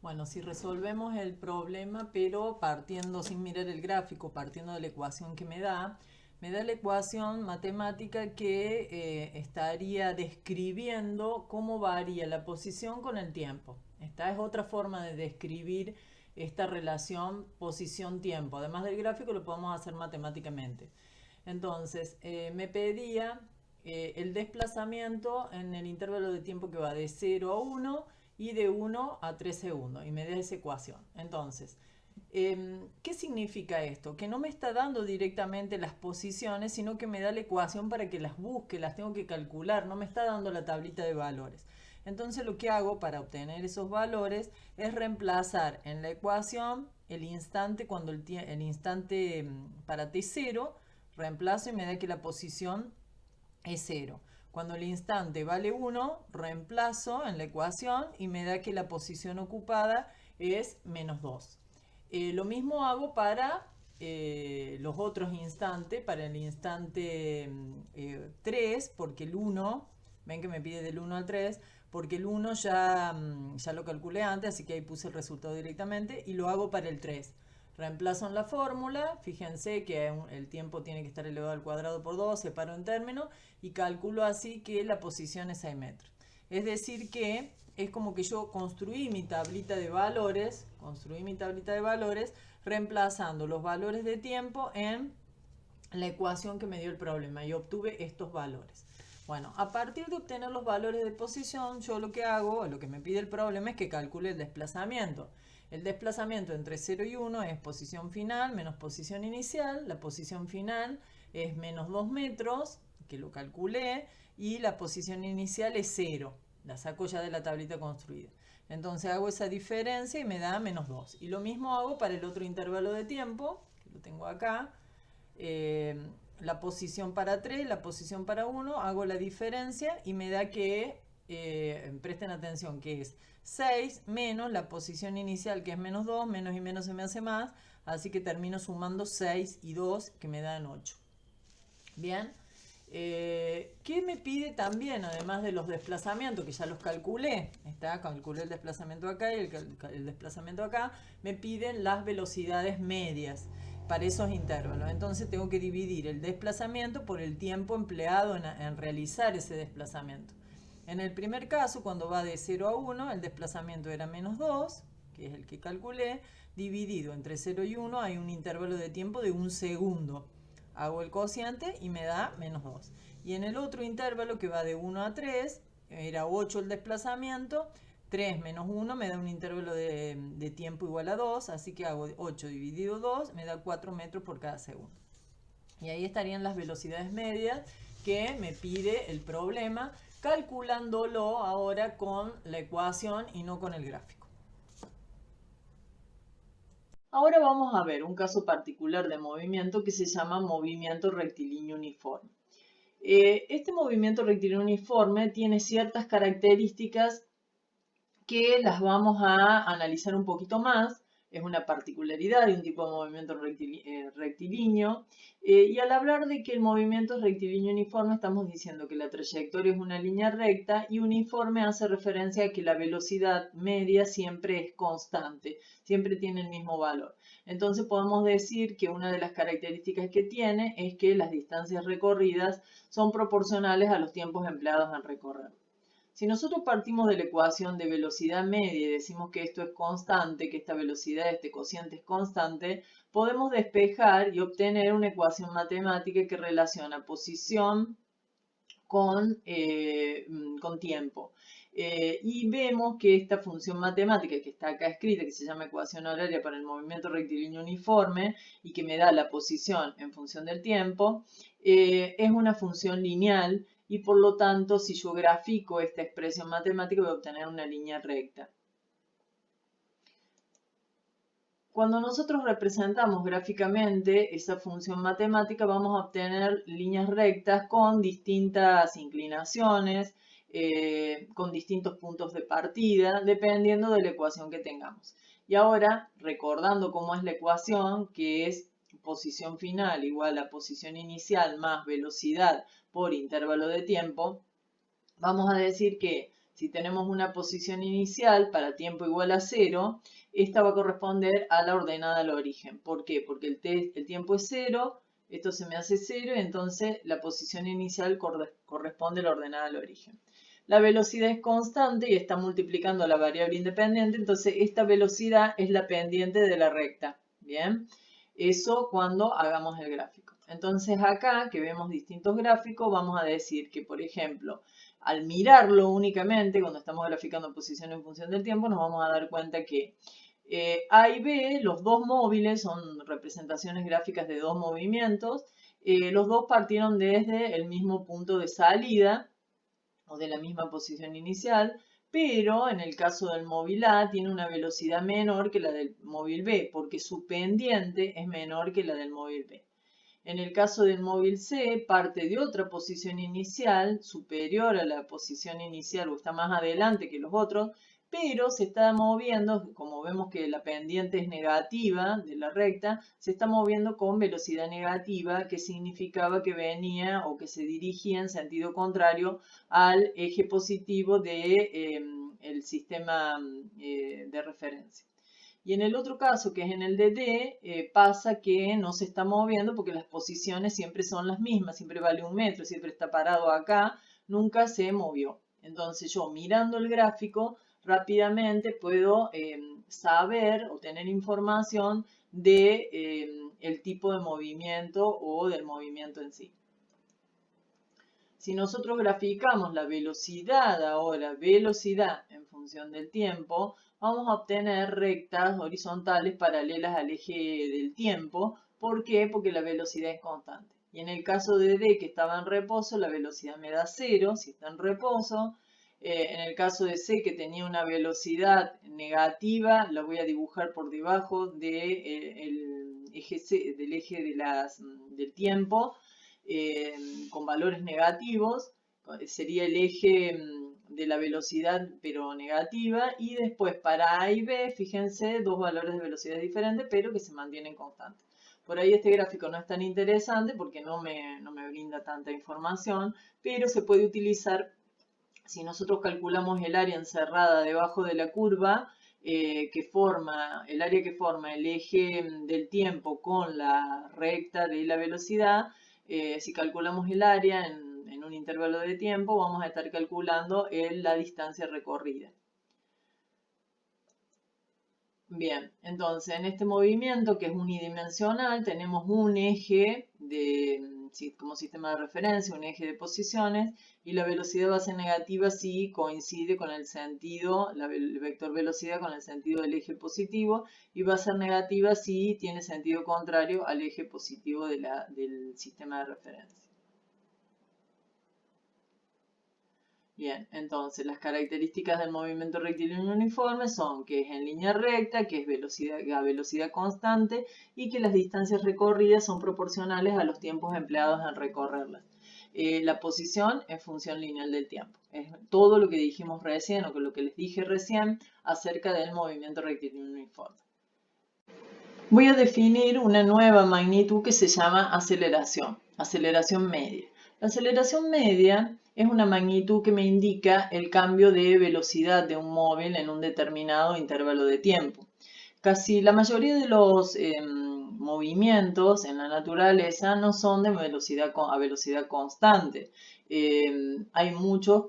Bueno, si resolvemos el problema, pero partiendo sin mirar el gráfico, partiendo de la ecuación que me da la ecuación matemática que estaría describiendo cómo varía la posición con el tiempo. Esta es otra forma de describir esta relación posición-tiempo. Además del gráfico lo podemos hacer matemáticamente. Entonces, me pedía el desplazamiento en el intervalo de tiempo que va de 0 a 1 y de 1 a 3 segundos. Y me da esa ecuación. Entonces, ¿qué significa esto? Que no me está dando directamente las posiciones, sino que me da la ecuación para que las busque, las tengo que calcular, no me está dando la tablita de valores. Entonces lo que hago para obtener esos valores es reemplazar en la ecuación el instante cuando el instante para t0, reemplazo y me da que la posición es 0. Cuando el instante vale 1, reemplazo en la ecuación y me da que la posición ocupada es menos 2. Lo mismo hago para los otros instantes, para el instante 3, porque el 1, ven que me pide del 1 al 3, porque el 1 ya lo calculé antes, así que ahí puse el resultado directamente, y lo hago para el 3. Reemplazo en la fórmula, fíjense que el tiempo tiene que estar elevado al cuadrado por 2, separo en términos y calculo así que la posición es 6 metros. Es decir que es como que yo construí mi tablita de valores reemplazando los valores de tiempo en la ecuación que me dio el problema y obtuve estos valores. Bueno, a partir de obtener los valores de posición, yo lo que hago, lo que me pide el problema es que calcule el desplazamiento. El desplazamiento entre 0 y 1 es posición final menos posición inicial. La posición final es menos 2 metros, que lo calculé, y la posición inicial es 0. La saco ya de la tablita construida. Entonces hago esa diferencia y me da menos 2. Y lo mismo hago para el otro intervalo de tiempo, que lo tengo acá. eh, la posición para 3, la posición para 1, hago la diferencia y me da que, presten atención, que es 6 menos la posición inicial que es menos 2, menos y menos se me hace más, así que termino sumando 6 y 2 que me dan 8. Bien, ¿qué me pide también, además de los desplazamientos, que ya los calculé? Calculé el desplazamiento acá y el desplazamiento acá. Me piden las velocidades medias para esos intervalos. Entonces tengo que dividir el desplazamiento por el tiempo empleado en realizar ese desplazamiento. En el primer caso, cuando va de 0 a 1, el desplazamiento era menos 2, que es el que calculé, dividido entre 0 y 1 hay un intervalo de tiempo de un segundo. Hago el cociente y me da menos 2. Y en el otro intervalo que va de 1 a 3, era 8 el desplazamiento, 3 menos 1 me da un intervalo de tiempo igual a 2, así que hago 8 dividido 2, me da 4 metros por cada segundo. Y ahí estarían las velocidades medias que me pide el problema, calculándolo ahora con la ecuación y no con el gráfico. Ahora vamos a ver un caso particular de movimiento que se llama movimiento rectilíneo uniforme. Este movimiento rectilíneo uniforme tiene ciertas características que las vamos a analizar un poquito más. Es una particularidad de un tipo de movimiento rectilíneo. Y al hablar de que el movimiento es rectilíneo uniforme, estamos diciendo que la trayectoria es una línea recta y uniforme hace referencia a que la velocidad media siempre es constante, siempre tiene el mismo valor. Entonces podemos decir que una de las características que tiene es que las distancias recorridas son proporcionales a los tiempos empleados en recorrer. Si nosotros partimos de la ecuación de velocidad media y decimos que esto es constante, que esta velocidad, este cociente es constante, podemos despejar y obtener una ecuación matemática que relaciona posición con tiempo. Y vemos que esta función matemática que está acá escrita, que se llama ecuación horaria para el movimiento rectilíneo uniforme y que me da la posición en función del tiempo, es una función lineal y por lo tanto si yo grafico esta expresión matemática voy a obtener una línea recta. Cuando nosotros representamos gráficamente esa función matemática vamos a obtener líneas rectas con distintas inclinaciones, con distintos puntos de partida, dependiendo de la ecuación que tengamos. Y ahora, recordando cómo es la ecuación, que es posición final igual a posición inicial más velocidad por intervalo de tiempo, vamos a decir que Si tenemos una posición inicial para tiempo igual a 0, esta va a corresponder a la ordenada al origen. ¿Por qué? Porque el tiempo es 0, esto se me hace 0 y entonces la posición inicial corresponde a la ordenada al origen. La velocidad es constante y está multiplicando la variable independiente, entonces esta velocidad es la pendiente de la recta. Bien, eso cuando hagamos el gráfico. Entonces acá que vemos distintos gráficos, vamos a decir que, por ejemplo, al mirarlo únicamente, cuando estamos graficando posición en función del tiempo, nos vamos a dar cuenta que A y B, los dos móviles, son representaciones gráficas de dos movimientos. Los dos partieron desde el mismo punto de salida o de la misma posición inicial, pero en el caso del móvil A tiene una velocidad menor que la del móvil B, porque su pendiente es menor que la del móvil B. En el caso del móvil C, parte de otra posición inicial, superior a la posición inicial o está más adelante que los otros, pero se está moviendo, como vemos que la pendiente es negativa de la recta, se está moviendo con velocidad negativa, que significaba que venía o que se dirigía en sentido contrario al eje positivo del sistema de referencia. Y en el otro caso, que es en el de D, pasa que no se está moviendo porque las posiciones siempre son las mismas, siempre vale 1 metro, siempre está parado acá, nunca se movió. Entonces yo mirando el gráfico rápidamente puedo saber o tener información de el tipo de movimiento o del movimiento en sí. Si nosotros graficamos la velocidad ahora, velocidad en función del tiempo, vamos a obtener rectas horizontales paralelas al eje del tiempo. ¿Por qué? Porque la velocidad es constante. Y en el caso de D, que estaba en reposo, la velocidad me da 0, si está en reposo. En el caso de C, que tenía una velocidad negativa, la voy a dibujar por debajo del eje del tiempo. Con valores negativos, sería el eje de la velocidad pero negativa, y después para A y B, fíjense, dos valores de velocidad diferentes pero que se mantienen constantes. Por ahí este gráfico no es tan interesante porque no me brinda tanta información, pero se puede utilizar si nosotros calculamos el área encerrada debajo de la curva, el área que forma el eje del tiempo con la recta de la velocidad. Si calculamos el área en un intervalo de tiempo, vamos a estar calculando la distancia recorrida. Bien, entonces en este movimiento que es unidimensional tenemos un eje como sistema de referencia, un eje de posiciones, y la velocidad va a ser negativa si coincide con el sentido, el vector velocidad con el sentido del eje positivo, y va a ser negativa si tiene sentido contrario al eje positivo del sistema de referencia. Bien, entonces las características del movimiento rectilíneo uniforme son que es en línea recta, que es a velocidad constante y que las distancias recorridas son proporcionales a los tiempos empleados en recorrerlas. La posición es función lineal del tiempo. Es todo lo que dijimos recién o lo que les dije recién acerca del movimiento rectilíneo uniforme. Voy a definir una nueva magnitud que se llama aceleración media. La aceleración media es una magnitud que me indica el cambio de velocidad de un móvil en un determinado intervalo de tiempo. Casi la mayoría de los movimientos en la naturaleza no son de a velocidad constante. Hay muchos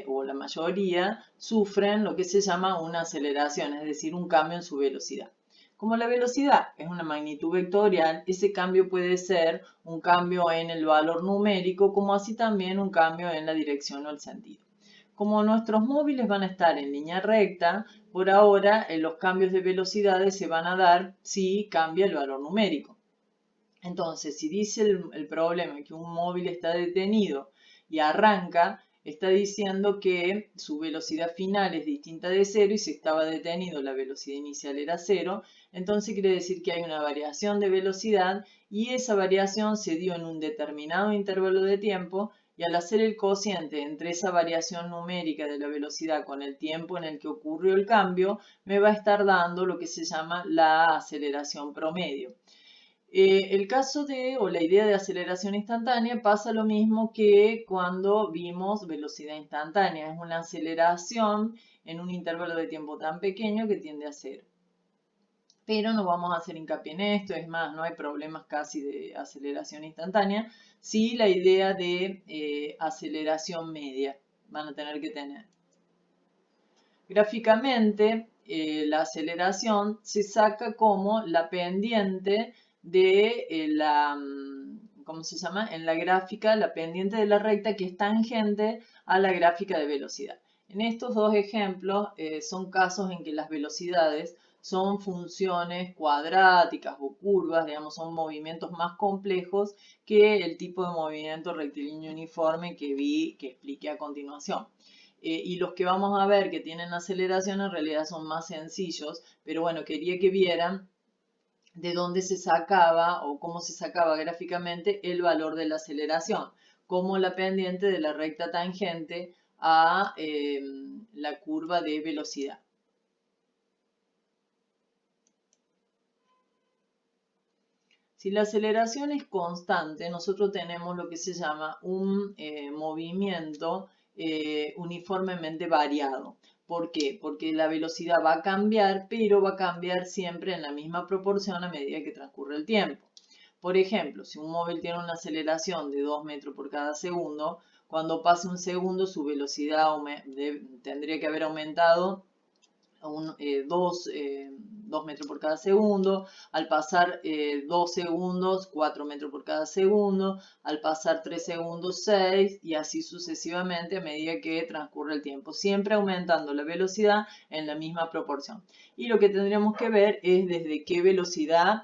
o la mayoría, sufren lo que se llama una aceleración, es decir, un cambio en su velocidad. Como la velocidad es una magnitud vectorial, ese cambio puede ser un cambio en el valor numérico, como así también un cambio en la dirección o el sentido. Como nuestros móviles van a estar en línea recta, por ahora los cambios de velocidades se van a dar si cambia el valor numérico. Entonces, si dice el problema que un móvil está detenido y arranca, está diciendo que su velocidad final es distinta de 0 y si estaba detenido la velocidad inicial era 0, entonces quiere decir que hay una variación de velocidad y esa variación se dio en un determinado intervalo de tiempo, y al hacer el cociente entre esa variación numérica de la velocidad con el tiempo en el que ocurrió el cambio, me va a estar dando lo que se llama la aceleración promedio. El caso o la idea de aceleración instantánea pasa lo mismo que cuando vimos velocidad instantánea. Es una aceleración en un intervalo de tiempo tan pequeño que tiende a cero. Pero no vamos a hacer hincapié en esto, es más, no hay problemas casi de aceleración instantánea. Sí, la idea de aceleración media van a tener que tener. Gráficamente, la aceleración se saca como la pendiente de ¿cómo se llama? En la gráfica, la pendiente de la recta que es tangente a la gráfica de velocidad. En estos dos ejemplos son casos en que las velocidades son funciones cuadráticas o curvas, digamos, son movimientos más complejos que el tipo de movimiento rectilíneo uniforme que expliqué a continuación. Y los que vamos a ver que tienen aceleración en realidad son más sencillos, pero bueno, quería que vieran de dónde se sacaba o cómo se sacaba gráficamente el valor de la aceleración, como la pendiente de la recta tangente a la curva de velocidad. Si la aceleración es constante, nosotros tenemos lo que se llama un movimiento uniformemente variado. ¿Por qué? Porque la velocidad va a cambiar, pero va a cambiar siempre en la misma proporción a medida que transcurre el tiempo. Por ejemplo, si un móvil tiene una aceleración de 2 metros por cada segundo, cuando pase un segundo su velocidad tendría que haber aumentado 2 metros por cada segundo, al pasar 2 segundos, 4 metros por cada segundo, al pasar 3 segundos, 6, y así sucesivamente a medida que transcurre el tiempo, siempre aumentando la velocidad en la misma proporción. Y lo que tendríamos que ver es desde qué velocidad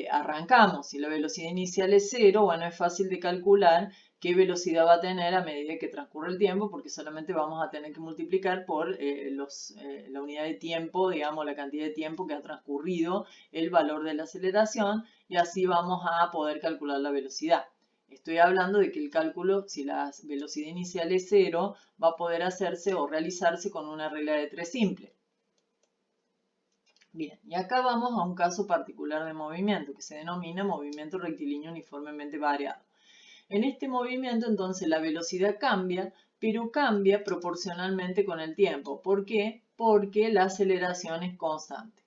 arrancamos. Si la velocidad inicial es 0, bueno, es fácil de calcular qué velocidad va a tener a medida que transcurre el tiempo, porque solamente vamos a tener que multiplicar por la unidad de tiempo, digamos, la cantidad de tiempo que ha transcurrido el valor de la aceleración, y así vamos a poder calcular la velocidad. Estoy hablando de que el cálculo, si la velocidad inicial es 0, va a poder hacerse o realizarse con una regla de 3 simple. Bien, y acá vamos a un caso particular de movimiento, que se denomina movimiento rectilíneo uniformemente variado. En este movimiento, entonces, la velocidad cambia, pero cambia proporcionalmente con el tiempo. ¿Por qué? Porque la aceleración es constante.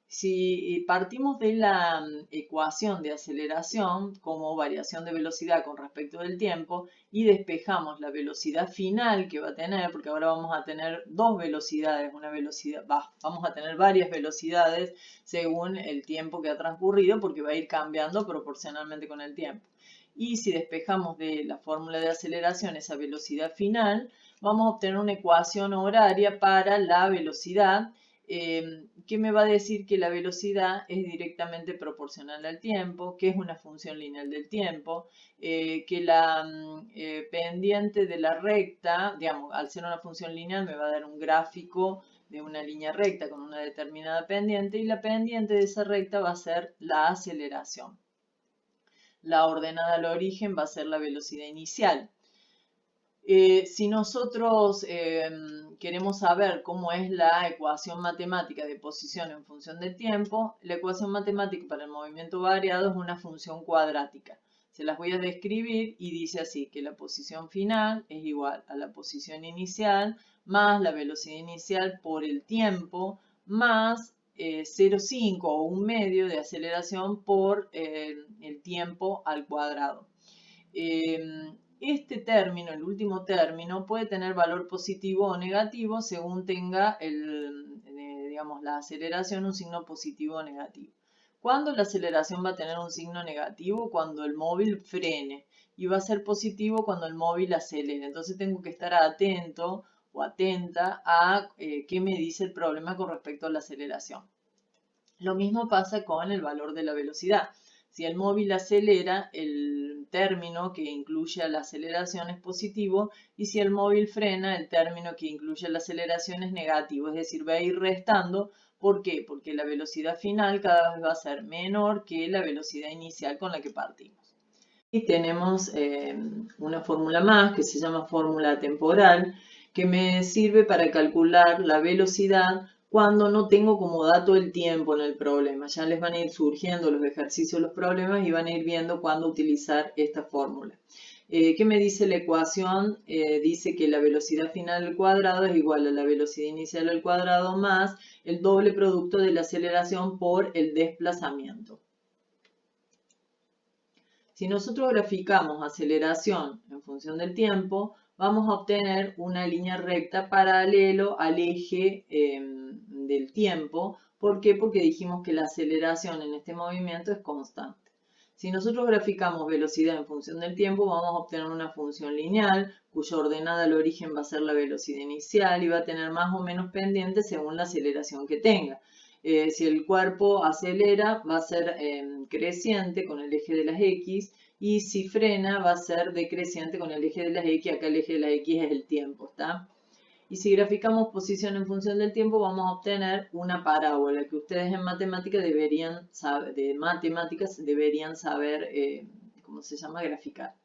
Si partimos de la ecuación de aceleración como variación de velocidad con respecto del tiempo y despejamos la velocidad final que va a tener, porque ahora vamos a tener dos velocidades, vamos a tener varias velocidades según el tiempo que ha transcurrido, porque va a ir cambiando proporcionalmente con el tiempo. Y si despejamos de la fórmula de aceleración esa velocidad final, vamos a obtener una ecuación horaria para la velocidad que me va a decir que la velocidad es directamente proporcional al tiempo, que es una función lineal del tiempo, que la pendiente de la recta, digamos, al ser una función lineal me va a dar un gráfico de una línea recta con una determinada pendiente, y la pendiente de esa recta va a ser la aceleración. La ordenada al origen va a ser la velocidad inicial. Si nosotros queremos saber cómo es la ecuación matemática de posición en función del tiempo, la ecuación matemática para el movimiento variado es una función cuadrática. Se las voy a describir y dice así, que la posición final es igual a la posición inicial más la velocidad inicial por el tiempo más 0,5 o un medio de aceleración por el tiempo al cuadrado. Este término, el último término, puede tener valor positivo o negativo según tenga digamos, la aceleración un signo positivo o negativo. ¿Cuándo la aceleración va a tener un signo negativo? Cuando el móvil frene, y va a ser positivo cuando el móvil acelere. Entonces tengo que estar atento o atenta a qué me dice el problema con respecto a la aceleración. Lo mismo pasa con el valor de la velocidad. Si el móvil acelera, el término que incluye a la aceleración es positivo, y si el móvil frena, el término que incluye a la aceleración es negativo, es decir, va a ir restando. ¿Por qué? Porque la velocidad final cada vez va a ser menor que la velocidad inicial con la que partimos. Y tenemos una fórmula más que se llama fórmula temporal, que me sirve para calcular la velocidad cuando no tengo como dato el tiempo en el problema. Ya les van a ir surgiendo los ejercicios, los problemas y van a ir viendo cuándo utilizar esta fórmula. ¿Qué me dice la ecuación? Dice que la velocidad final al cuadrado es igual a la velocidad inicial al cuadrado más el doble producto de la aceleración por el desplazamiento. Si nosotros graficamos aceleración en función del tiempo, vamos a obtener una línea recta paralelo al eje del tiempo. ¿Por qué? Porque dijimos que la aceleración en este movimiento es constante. Si nosotros graficamos velocidad en función del tiempo, vamos a obtener una función lineal cuya ordenada al origen va a ser la velocidad inicial y va a tener más o menos pendiente según la aceleración que tenga. Si el cuerpo acelera, va a ser creciente con el eje de las X, y si frena, va a ser decreciente con el eje de las X. Acá el eje de las X es el tiempo, ¿está? Y si graficamos posición en función del tiempo, vamos a obtener una parábola que ustedes en matemáticas deberían saber, ¿cómo se llama? Graficar.